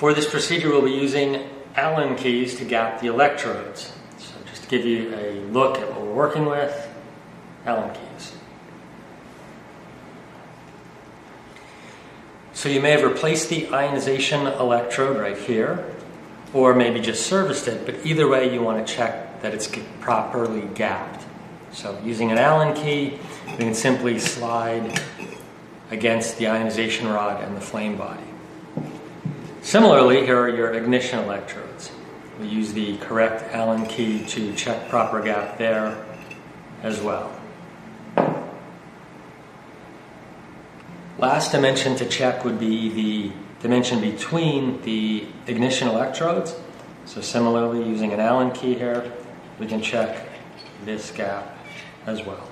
For this procedure, we'll be using Allen keys to gap the electrodes. So just to give you a look at what we're working with, Allen keys. So you may have replaced the ionization electrode right here, or maybe just serviced it, but either way you want to check that it's properly gapped. So using an Allen key, we can simply slide against the ionization rod and the flame body. Similarly, here are your ignition electrodes. We use the correct Allen key to check proper gap there as well. Last dimension to check would be the dimension between the ignition electrodes. So similarly, using an Allen key here, we can check this gap as well.